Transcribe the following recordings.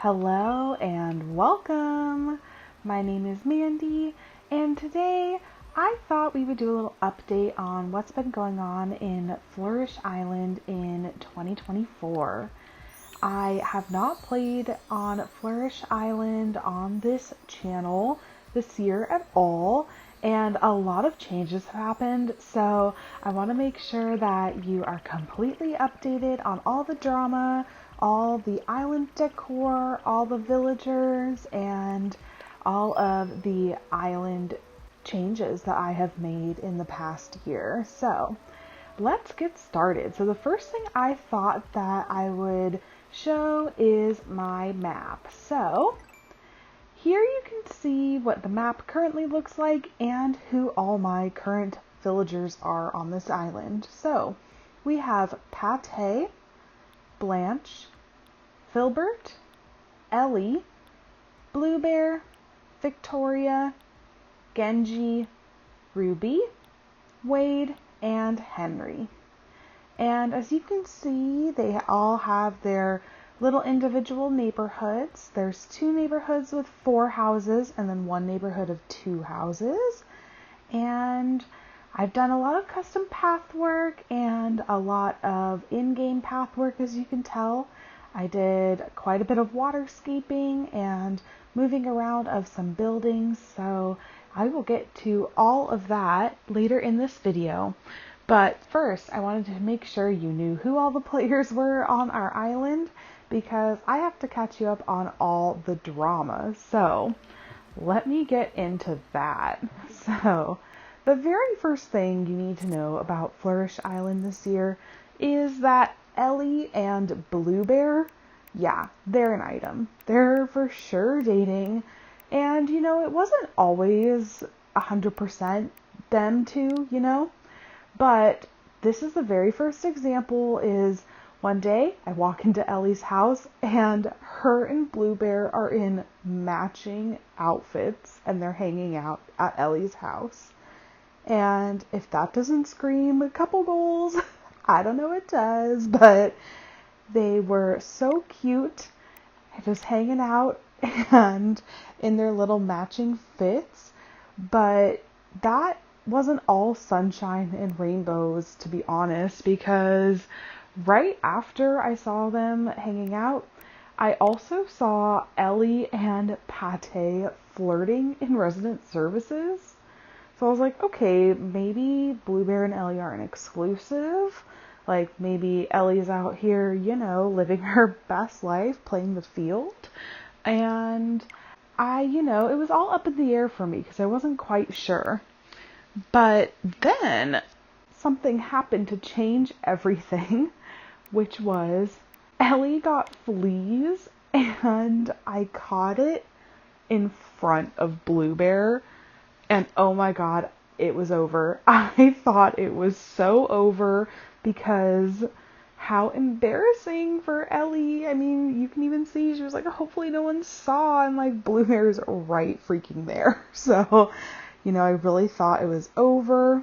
Hello and welcome. My name is Mandy, and today I thought we would do a little update on what's been going on in Flourish Island in 2024. I have not played on Flourish Island on this channel this year at all, and a lot of changes have happened, so I want to make sure that you are completely updated on all the drama, all the island decor, all the villagers, and all of the island changes that I have made in the past year. So let's get started. So the first thing I thought that I would show is my map. So here you can see what the map currently looks like and who all my current villagers are on this island. So we have Pate, Blanche, Filbert, Ellie, Blue Bear, Victoria, Genji, Ruby, Wade, and Henry. And as you can see, they all have their little individual neighborhoods. There's 2 neighborhoods with 4 houses and then 1 neighborhood of 2 houses. And I've done a lot of custom path work and a lot of in-game path work, as you can tell. I did quite a bit of waterscaping and moving around of some buildings, so I will get to all of that later in this video. But first, I wanted to make sure you knew who all the players were on our island, because I have to catch you up on all the drama. So let me get into that. So the very first thing you need to know about Flourish Island this year is that Ellie and Blue Bear, yeah, they're an item. They're for sure dating. And, it wasn't always 100% them two, But this is the very first example. Is one day I walk into Ellie's house and her and Blue Bear are in matching outfits and they're hanging out at Ellie's house. And if that doesn't scream a couple goals, I don't know what does, but they were so cute, just hanging out and in their little matching fits. But that wasn't all sunshine and rainbows, to be honest, because right after I saw them hanging out, I also saw Ellie and Pate flirting in resident services. So I was like, okay, maybe Blue Bear and Ellie aren't exclusive. Like, maybe Ellie's out here, living her best life, playing the field. And it was all up in the air for me because I wasn't quite sure. But then something happened to change everything, which was Ellie got fleas and I caught it in front of Blue Bear. And oh my God, it was over. I thought it was so over because how embarrassing for Ellie. I mean, you can even see she was like, hopefully no one saw, and like Blue Bear's right freaking there. So, I really thought it was over.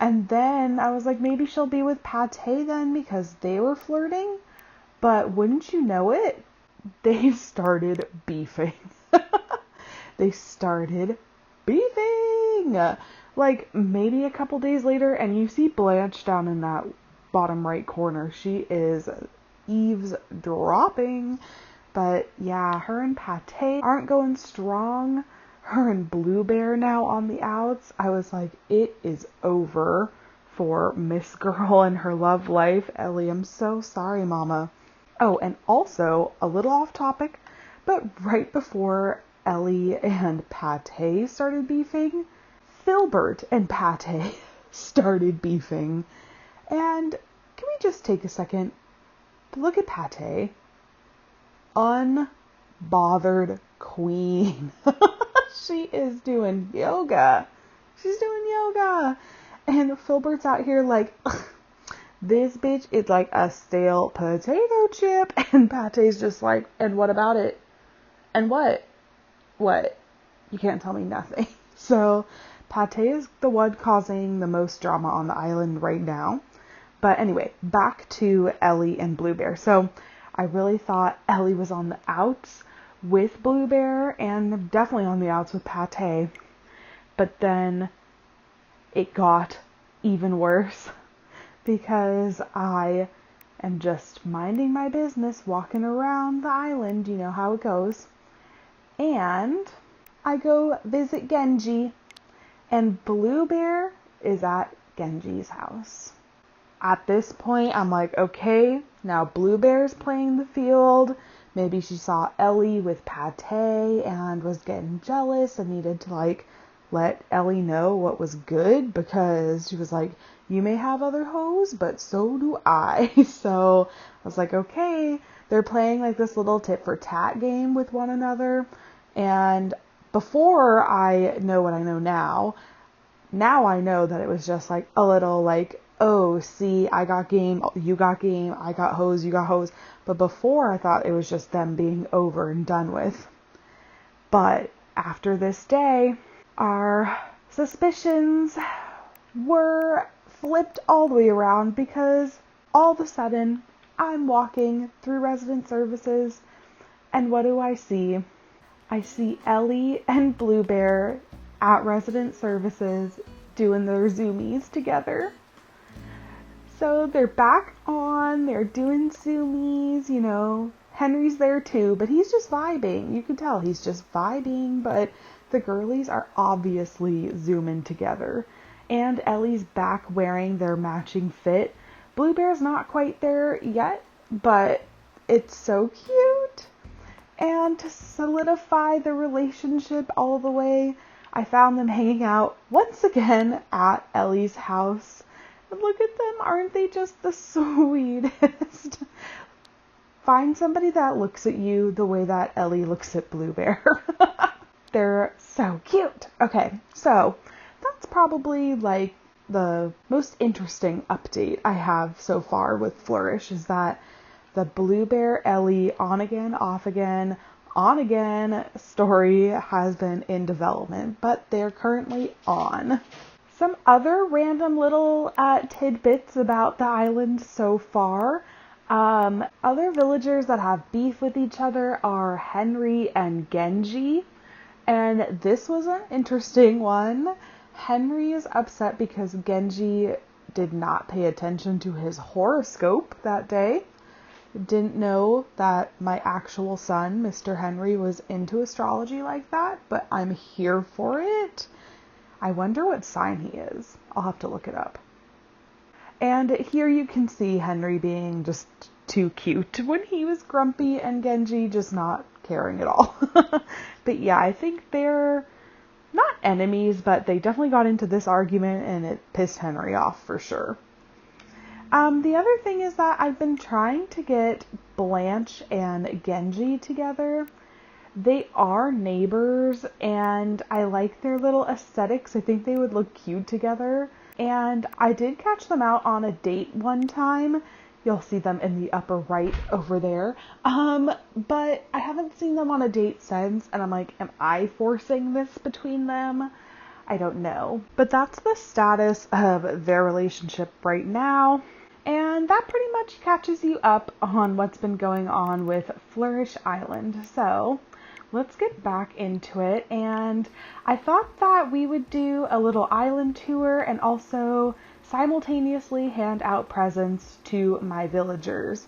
And then I was like, maybe she'll be with Pate then because they were flirting. But wouldn't you know it, they started beefing. They started beefing. Like maybe a couple days later, and you see Blanche down in that bottom right corner. She is eavesdropping. But yeah, her and Pate aren't going strong. Her and Blue Bear now on the outs. I was like, it is over for Miss Girl and her love life. Ellie, I'm so sorry, Mama. Oh, and also, a little off topic, but right before Ellie and Pate started beefing, Filbert and Pate started beefing. And can we just take a second to look at Pate? Unbothered queen. She is doing yoga. She's doing yoga. And Filbert's out here like, this bitch is like a stale potato chip. And Pate's just like, and what about it? And what? What? You can't tell me nothing. So Pate is the one causing the most drama on the island right now. But anyway, back to Ellie and Blue Bear. So I really thought Ellie was on the outs with Blue Bear and definitely on the outs with Pate. But then it got even worse because I am just minding my business, walking around the island, you know how it goes. And I go visit Genji, and Blue Bear is at Genji's house. At this point, I'm like, okay, now Blue Bear's playing the field. Maybe she saw Ellie with Pate and was getting jealous and needed to like let Ellie know what was good, because she was like, you may have other hoes, but so do I. So I was like, okay, they're playing like this little tit for tat game with one another. And before I know what I know now I know that it was just like a little like, oh, see, I got game, you got game, I got hose, you got hose. But before I thought it was just them being over and done with. But after this day, our suspicions were flipped all the way around, because all of a sudden I'm walking through resident services, and what do I see? I see Ellie and Blue Bear at resident services doing their zoomies together. So they're back on, they're doing zoomies, you know. Henry's there too, but he's just vibing. You can tell he's just vibing, but the girlies are obviously zooming together. And Ellie's back wearing their matching fit. Blue Bear's not quite there yet, but it's so cute. And to solidify the relationship all the way, I found them hanging out once again at Ellie's house. And look at them, aren't they just the sweetest? Find somebody that looks at you the way that Ellie looks at Blue Bear. They're so cute. Okay, so that's probably like the most interesting update I have so far with Flourish, is that the Blue Bear Ellie on again, off again, on again story has been in development, but they're currently on. Some other random little tidbits about the island so far. Other villagers that have beef with each other are Henry and Genji. And this was an interesting one. Henry is upset because Genji did not pay attention to his horoscope that day. Didn't know that my actual son, Mr. Henry, was into astrology like that, but I'm here for it. I wonder what sign he is. I'll have to look it up. And here you can see Henry being just too cute when he was grumpy, and Genji just not caring at all. But yeah, I think they're not enemies, but they definitely got into this argument and it pissed Henry off for sure. The other thing is that I've been trying to get Blanche and Genji together. They are neighbors and I like their little aesthetics. I think they would look cute together. And I did catch them out on a date one time. You'll see them in the upper right over there. But I haven't seen them on a date since, and I'm like, am I forcing this between them? I don't know. But that's the status of their relationship right now. And that pretty much catches you up on what's been going on with Flourish Island. So let's get back into it. And I thought that we would do a little island tour and also simultaneously hand out presents to my villagers.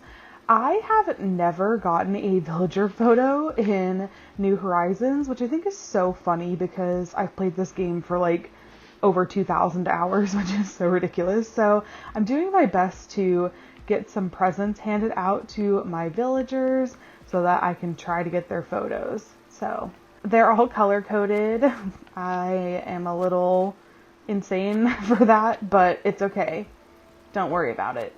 I have never gotten a villager photo in New Horizons, which I think is so funny because I've played this game for like over 2,000 hours, which is so ridiculous. So I'm doing my best to get some presents handed out to my villagers so that I can try to get their photos. So they're all color coded. I am a little insane for that, but it's okay. Don't worry about it.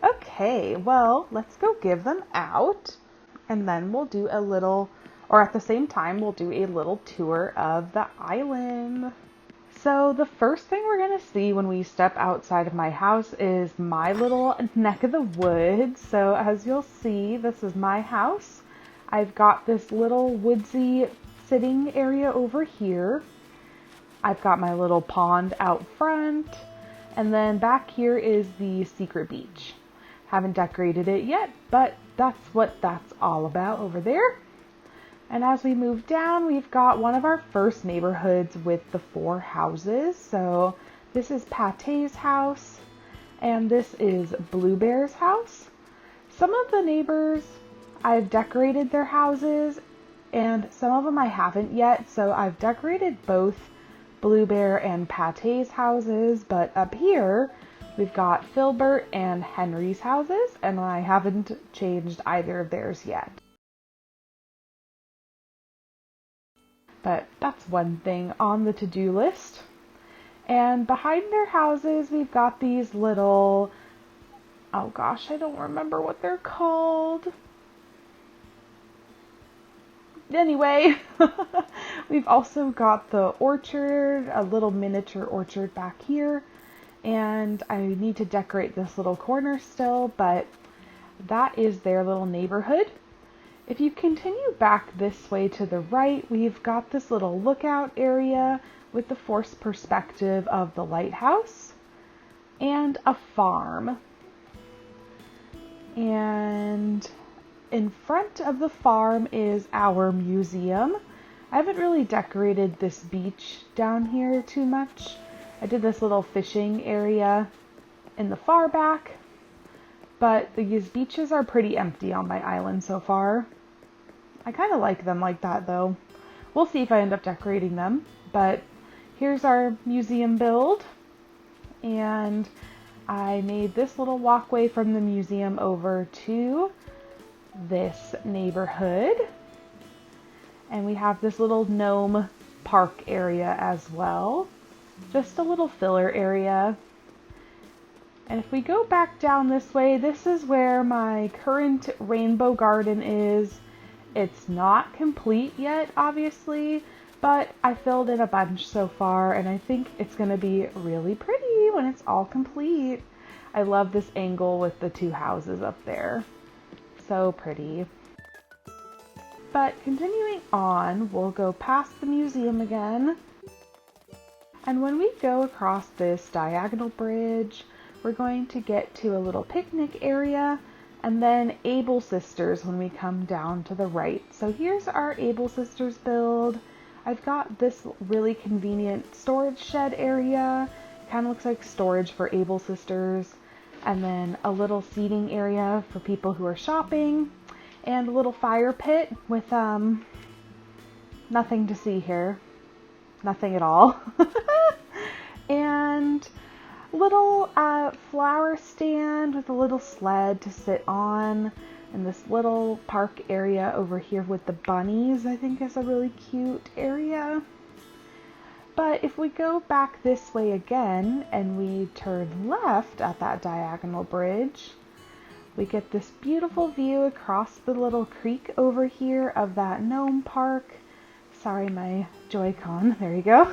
Okay, well, let's go give them out, and then we'll do a little, or at the same time, we'll do a little tour of the island. So the first thing we're going to see when we step outside of my house is my little neck of the woods. So as you'll see, this is my house. I've got this little woodsy sitting area over here. I've got my little pond out front, and then back here is the secret beach. Haven't decorated it yet, but that's what that's all about over there. And as we move down, we've got one of our first neighborhoods with the 4 houses. So this is Pate's house, and this is Bluebear's house. Some of the neighbors, I've decorated their houses, and some of them I haven't yet. So I've decorated both Bluebear and Pate's houses, but up here we've got Filbert and Henry's houses, and I haven't changed either of theirs yet. But that's one thing on the to-do list. And behind their houses, we've got these little, oh gosh, I don't remember what they're called. Anyway, we've also got the orchard, a little miniature orchard back here. And I need to decorate this little corner still, but that is their little neighborhood. If you continue back this way to the right, we've got this little lookout area with the forced perspective of the lighthouse and a farm. And in front of the farm is our museum. I haven't really decorated this beach down here too much. I did this little fishing area in the far back, but these beaches are pretty empty on my island so far. I kind of like them like that though. We'll see if I end up decorating them, but here's our museum build, and I made this little walkway from the museum over to this neighborhood, and we have this little gnome park area as well. Just a little filler area. And if we go back down this way, this is where my current rainbow garden is. It's not complete yet, obviously, but I filled in a bunch so far, and I think it's going to be really pretty when it's all complete. I love this angle with the 2 houses up there. So pretty. But continuing on, we'll go past the museum again. And when we go across this diagonal bridge, we're going to get to a little picnic area, and then Able Sisters when we come down to the right. So here's our Able Sisters build. I've got this really convenient storage shed area. Kind of looks like storage for Able Sisters. And then a little seating area for people who are shopping. And a little fire pit with nothing to see here. Nothing at all. And little flower stand with a little sled to sit on, and this little park area over here with the bunnies I think is a really cute area. But if we go back this way again and we turn left at that diagonal bridge, we get this beautiful view across the little creek over here of that gnome park. Sorry, my Joy-Con. There you go.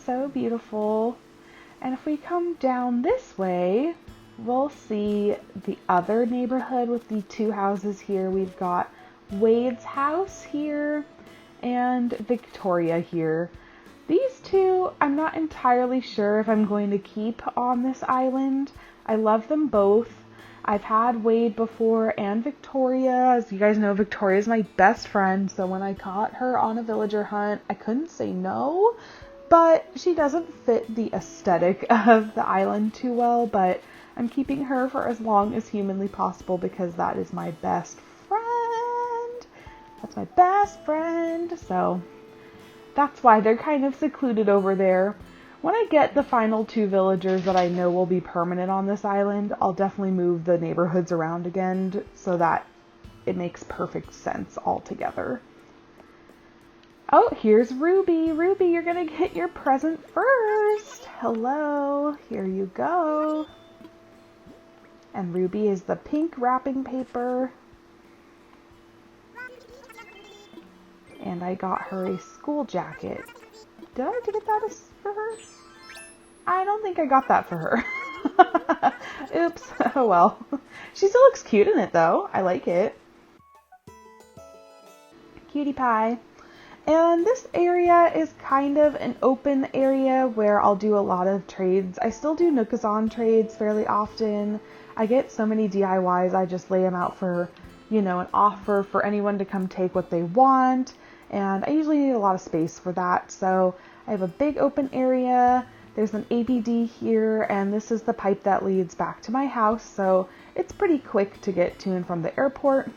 So beautiful. And if we come down this way, we'll see the other neighborhood with the 2 houses here. We've got Wade's house here and Victoria here. These 2, I'm not entirely sure if I'm going to keep on this island. I love them both. I've had Wade before and Victoria. As you guys know, Victoria is my best friend, so when I caught her on a villager hunt, I couldn't say no. But she doesn't fit the aesthetic of the island too well, but I'm keeping her for as long as humanly possible because that is my best friend. That's my best friend. So that's why they're kind of secluded over there. When I get the final 2 villagers that I know will be permanent on this island, I'll definitely move the neighborhoods around again so that it makes perfect sense all together. Oh, here's Ruby. Ruby, you're gonna get your present first. Hello, here you go. And Ruby is the pink wrapping paper. And I got her a school jacket. Did I get that for her? I don't think I got that for her. Oops. Oh well. She still looks cute in it though. I like it. Cutie pie. And this area is kind of an open area where I'll do a lot of trades. I still do Nookazon trades fairly often. I get so many DIYs, I just lay them out for, an offer for anyone to come take what they want. And I usually need a lot of space for that. So I have a big open area. There's an ABD here, and this is the pipe that leads back to my house. So it's pretty quick to get to and from the airport.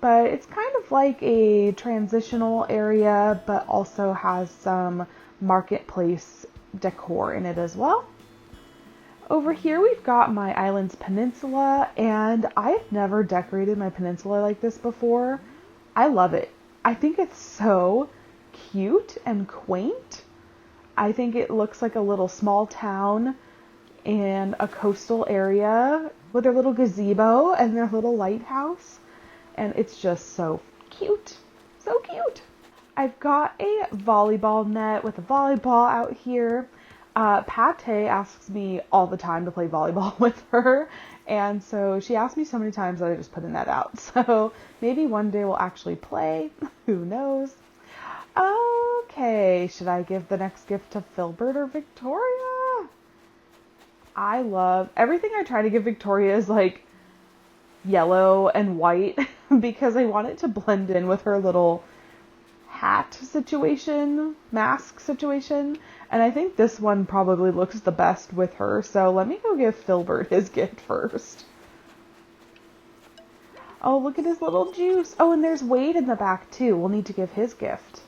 But it's kind of like a transitional area, but also has some marketplace decor in it as well. Over here we've got my island's peninsula, and I've never decorated my peninsula like this before. I love it. I think it's so cute and quaint. I think it looks like a little small town in a coastal area with their little gazebo and their little lighthouse. And it's just so cute. So cute. I've got a volleyball net with a volleyball out here. Pate asks me all the time to play volleyball with her. And so she asked me so many times that I just put a net out. So maybe one day we'll actually play. Who knows? Okay, should I give the next gift to Filbert or Victoria? I love everything I try to give Victoria is like yellow and white because I want it to blend in with her little hat situation, mask situation. And I think this one probably looks the best with her. So let me go give Filbert his gift first. Oh, look at his little juice. Oh, and there's Wade in the back too. We'll need to give his gift.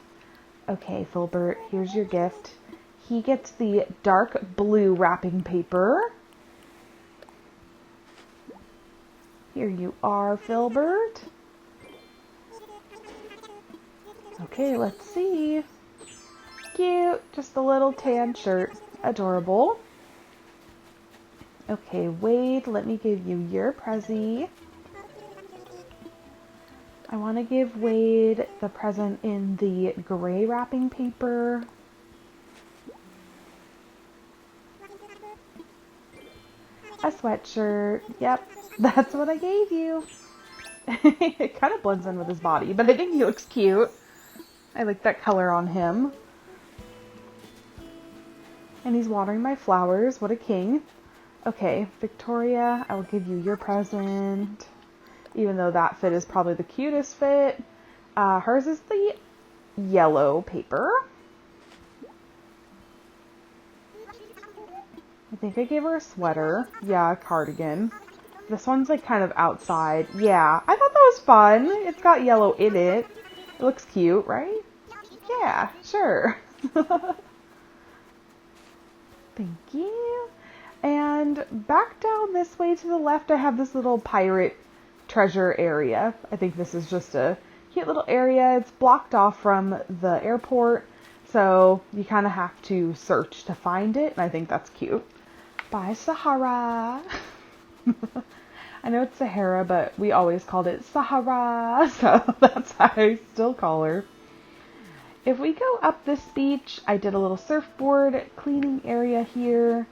Okay, Filbert, here's your gift. He gets the dark blue wrapping paper. Here you are, Filbert. Okay, let's see. Cute, just a little tan shirt. Adorable. Okay, Wade, let me give you your Prezi. I want to give Wade the present in the gray wrapping paper. A sweatshirt. Yep, that's what I gave you. It kind of blends in with his body, but I think he looks cute. I like that color on him. And he's watering my flowers. What a king. Okay, Victoria, I will give you your present. Even though that fit is probably the cutest fit. Hers is the yellow paper. I think I gave her a sweater. Yeah, a cardigan. This one's like kind of outside. Yeah, I thought that was fun. It's got yellow in it. It looks cute, right? Yeah, sure. Thank you. And back down this way to the left, I have this little pirate treasure area. I think this is just a cute little area. It's blocked off from the airport, so you kind of have to search to find it, and I think that's cute. Bye, Sahara. I know it's Sahara, but we always called it Sahara, so that's how I still call her. If we go up this beach, I did a little surfboard cleaning area here.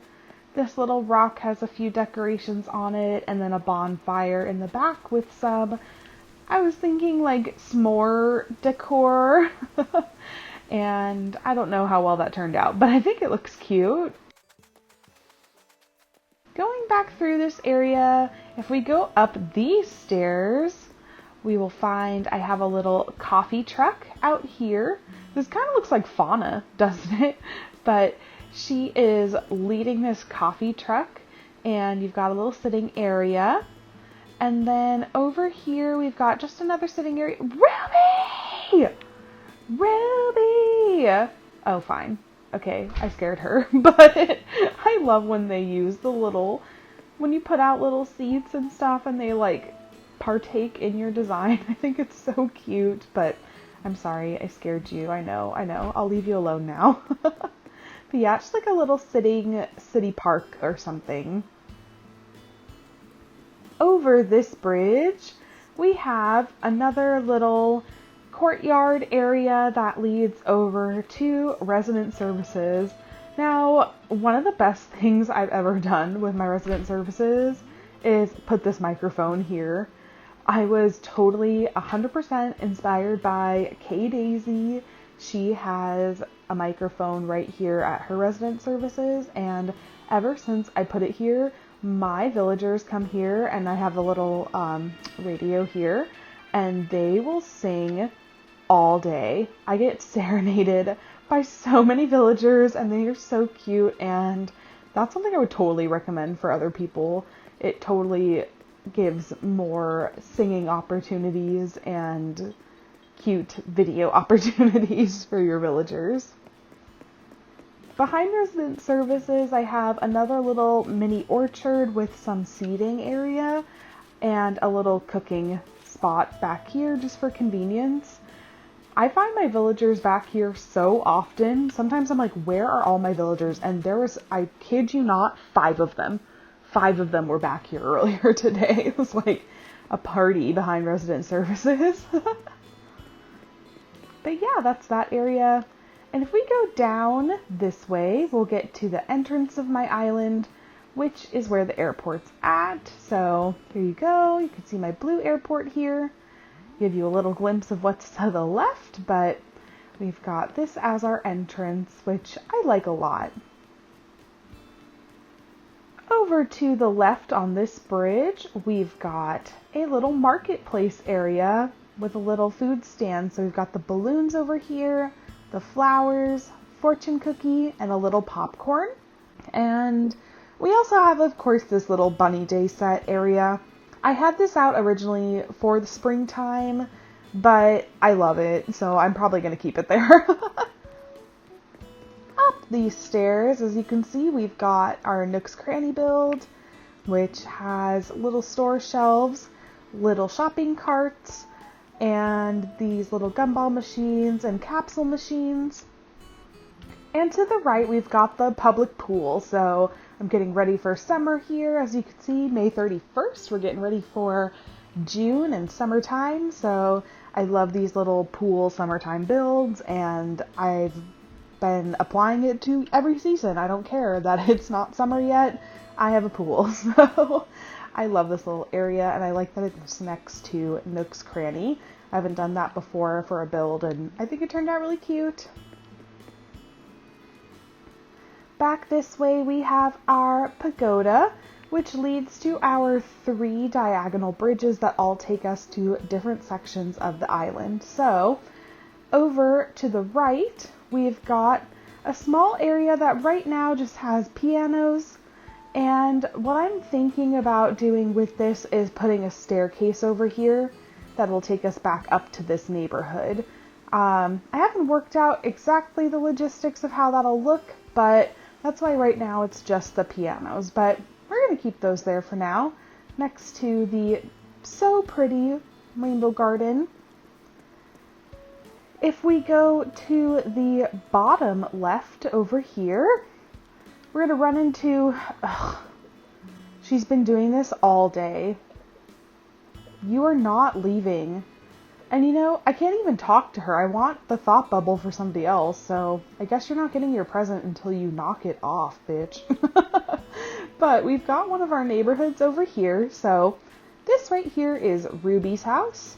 This little rock has a few decorations on it, and then a bonfire in the back with some, I was thinking like s'more decor. And I don't know how well that turned out, but I think it looks cute. Going back through this area, if we go up these stairs, we will find I have a little coffee truck out here. This kind of looks like Fauna, doesn't it? But she is leading this coffee truck, and you've got a little sitting area. And then over here, we've got just another sitting area. Ruby! Ruby! Oh, fine. Okay, I scared her. But I love when they use the little, when you put out little seeds and stuff and they like partake in your design. I think it's so cute, but I'm sorry, I scared you. I know. I'll leave you alone now. But yeah, it's like a little sitting city park or something. Over this bridge, we have another little courtyard area that leads over to resident services. Now, one of the best things I've ever done with my resident services is put this microphone here. I was totally 100% inspired by Kay Daisy. She has a microphone right here at her resident services, and ever since I put it here, my villagers come here, and I have a little radio here, and they will sing all day. I get serenaded by so many villagers, and they are so cute, and that's something I would totally recommend for other people. It totally gives more singing opportunities and cute video opportunities for your villagers. Behind resident services, I have another little mini orchard with some seating area and a little cooking spot back here just for convenience. I find my villagers back here so often. Sometimes I'm like, where are all my villagers? And there was, I kid you not, 5 of them. 5 of them were back here earlier today. It was like a party behind resident services. But yeah, that's that area. And if we go down this way, we'll get to the entrance of my island, which is where the airport's at. So here you go. You can see my blue airport here. Give you a little glimpse of what's to the left, but we've got this as our entrance, which I like a lot. Over to the left on this bridge, we've got a little marketplace area with a little food stand. So we've got the balloons over here, the flowers, fortune cookie, and a little popcorn. And we also have, of course, this little bunny day set area. I had this out originally for the springtime, but I love it, so I'm probably going to keep it there. Up these stairs, as you can see, we've got our Nook's Cranny build, which has little store shelves, little shopping carts, and these little gumball machines and capsule machines. And to the right, we've got the public pool. So I'm getting ready for summer here. As you can see, May 31st, we're getting ready for June and summertime. So I love these little pool summertime builds, and I've been applying it to every season. I don't care that it's not summer yet. I have a pool. So I love this little area, and I like that it's next to Nook's Cranny. I haven't done that before for a build, and I think it turned out really cute. Back this way, we have our pagoda, which leads to our 3 diagonal bridges that all take us to different sections of the island. So over to the right, we've got a small area that right now just has pianos. And what I'm thinking about doing with this is putting a staircase over here that will take us back up to this neighborhood. I haven't worked out exactly the logistics of how that'll look, but that's why right now it's just the pianos. But we're going to keep those there for now, next to the so pretty rainbow garden. If we go to the bottom left over here, we're going to run into... she's been doing this all day. You are not leaving. And you know, I can't even talk to her. I want the thought bubble for somebody else, so I guess you're not getting your present until you knock it off, bitch. But we've got one of our neighborhoods over here, so this right here is Ruby's house.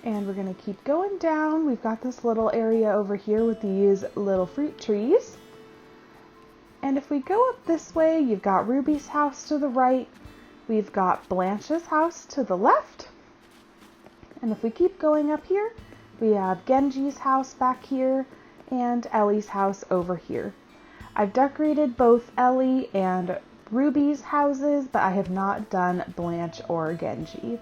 And we're going to keep going down. We've got this little area over here with these little fruit trees. And if we go up this way, you've got Ruby's house to the right. We've got Blanche's house to the left. And if we keep going up here, we have Genji's house back here and Ellie's house over here. I've decorated both Ellie and Ruby's houses, but I have not done Blanche or Genji.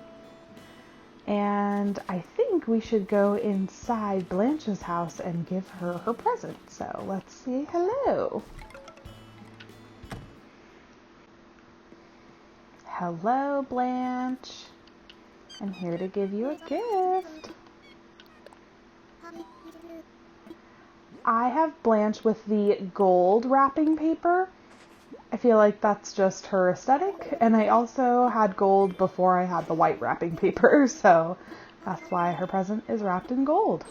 And I think we should go inside Blanche's house and give her her present. So let's say hello. Hello, Blanche. I'm here to give you a gift. I have Blanche with the gold wrapping paper. I feel like that's just her aesthetic. And I also had gold before I had the white wrapping paper. So that's why her present is wrapped in gold.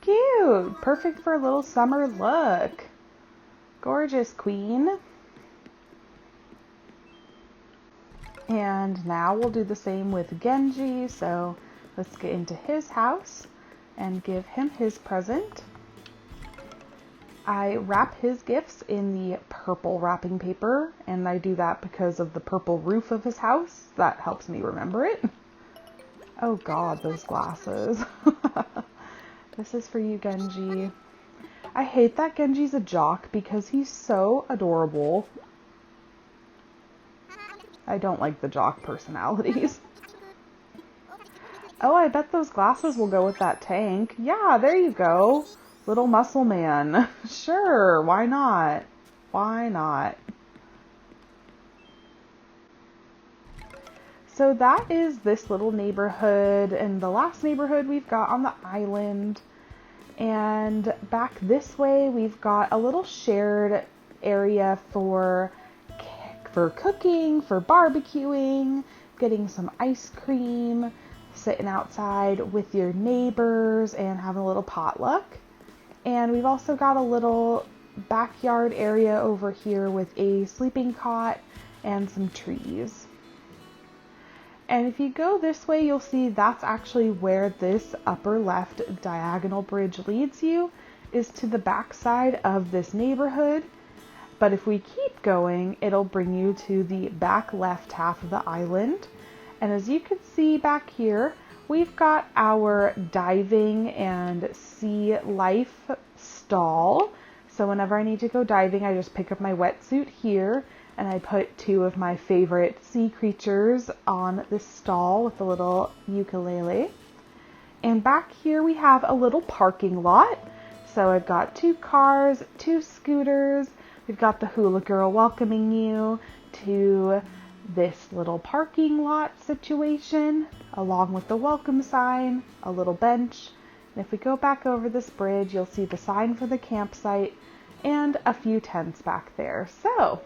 Cute. Perfect for a little summer look. Gorgeous, queen. And now we'll do the same with Genji. So let's get into his house. and give him his present. I wrap his gifts in the purple wrapping paper, and I do that because of the purple roof of his house. That helps me remember it. Oh God, those glasses. This is for you, Genji. I hate that Genji's a jock because he's so adorable. I don't like the jock personalities. Oh, I bet those glasses will go with that tank. Yeah, there you go. Little muscle man. Sure, why not? Why not? So that is this little neighborhood, and the last neighborhood we've got on the island. And back this way, we've got a little shared area for cooking, for barbecuing, getting some ice cream, sitting outside with your neighbors and having a little potluck. And we've also got a little backyard area over here with a sleeping cot and some trees. And if you go this way, you'll see that's actually where this upper left diagonal bridge leads you, is to the back side of this neighborhood. But if we keep going, it'll bring you to the back left half of the island. And as you can see back here, we've got our diving and sea life stall. So whenever I need to go diving, I just pick up my wetsuit here and I put two of my favorite sea creatures on this stall with a little ukulele. And back here we have a little parking lot. So I've got 2 cars, 2 scooters. We've got the hula girl welcoming you to this little parking lot situation, along with the welcome sign, a little bench. And if we go back over this bridge, you'll see the sign for the campsite and a few tents back there. So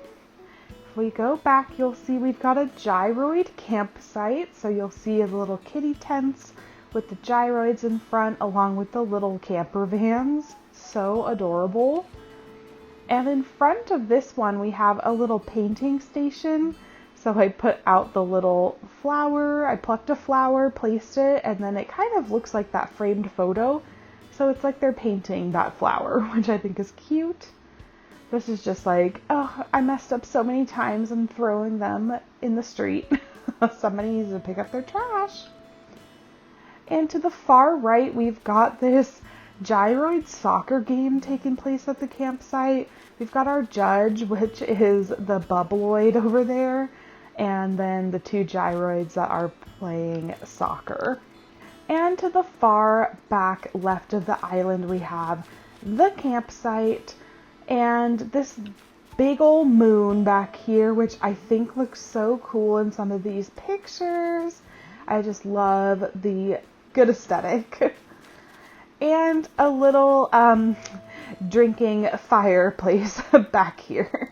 if we go back, you'll see we've got a gyroid campsite. So you'll see the little kitty tents with the gyroids in front, along with the little camper vans. So adorable. And in front of this one, we have a little painting station. So I put out the little flower, I plucked a flower, placed it, and then it kind of looks like that framed photo. So it's like they're painting that flower, which I think is cute. This is just like, oh, I messed up so many times and throwing them in the street. Somebody needs to pick up their trash. And to the far right, we've got this gyroid soccer game taking place at the campsite. We've got our judge, which is the bubbloid over there, and then the 2 gyroids that are playing soccer. And to the far back left of the island, we have the campsite and this big old moon back here, which I think looks so cool in some of these pictures. I just love the good aesthetic. And a little drinking fireplace back here.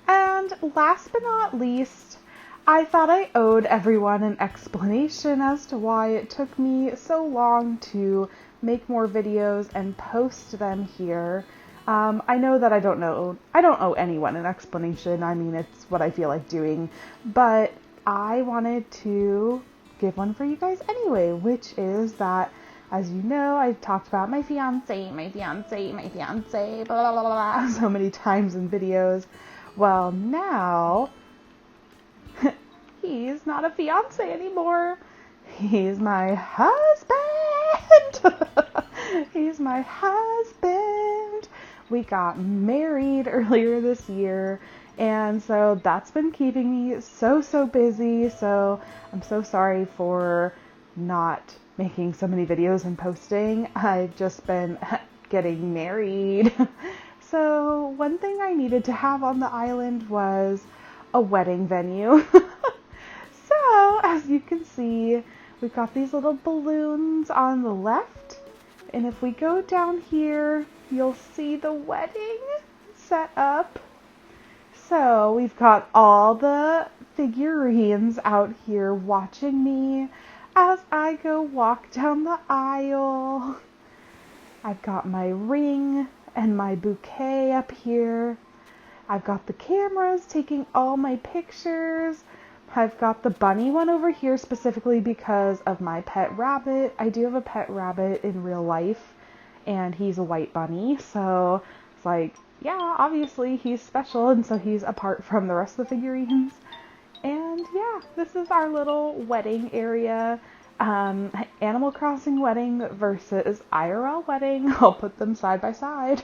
And last but not least, I thought I owed everyone an explanation as to why it took me so long to make more videos and post them here. I know that I don't owe anyone an explanation. I mean, it's what I feel like doing, but I wanted to give one for you guys anyway, which is that, as you know, I've talked about my fiance, blah, blah, blah, blah, so many times in videos. Well, now, he's not a fiance anymore. He's my husband. He's my husband. We got married earlier this year, and so that's been keeping me so busy. So I'm so sorry for not making so many videos and posting. I've just been getting married. So one thing I needed to have on the island was a wedding venue. So as you can see, we've got these little balloons on the left. And if we go down here, you'll see the wedding set up. So we've got all the figurines out here watching me as I go walk down the aisle. I've got my ring and my bouquet up here. I've got the cameras taking all my pictures. I've got the bunny one over here specifically because of my pet rabbit. I do have a pet rabbit in real life, and he's a white bunny, so it's like, yeah, obviously he's special, and so he's apart from the rest of the figurines. And yeah, this is our little wedding area. Animal Crossing wedding versus IRL wedding. I'll put them side by side.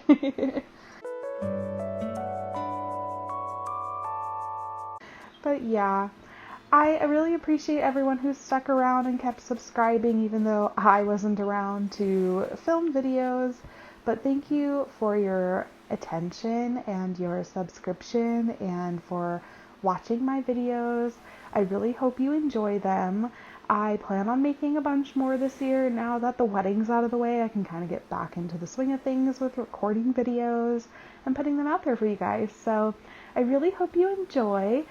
But yeah, I really appreciate everyone who stuck around and kept subscribing even though I wasn't around to film videos. But thank you for your attention and your subscription and for watching my videos. I really hope you enjoy them. I plan on making a bunch more this year. Now that the wedding's out of the way, I can kind of get back into the swing of things with recording videos and putting them out there for you guys. So I really hope you enjoy.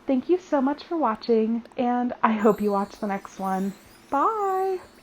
Thank you so much for watching, and I hope you watch the next one. Bye!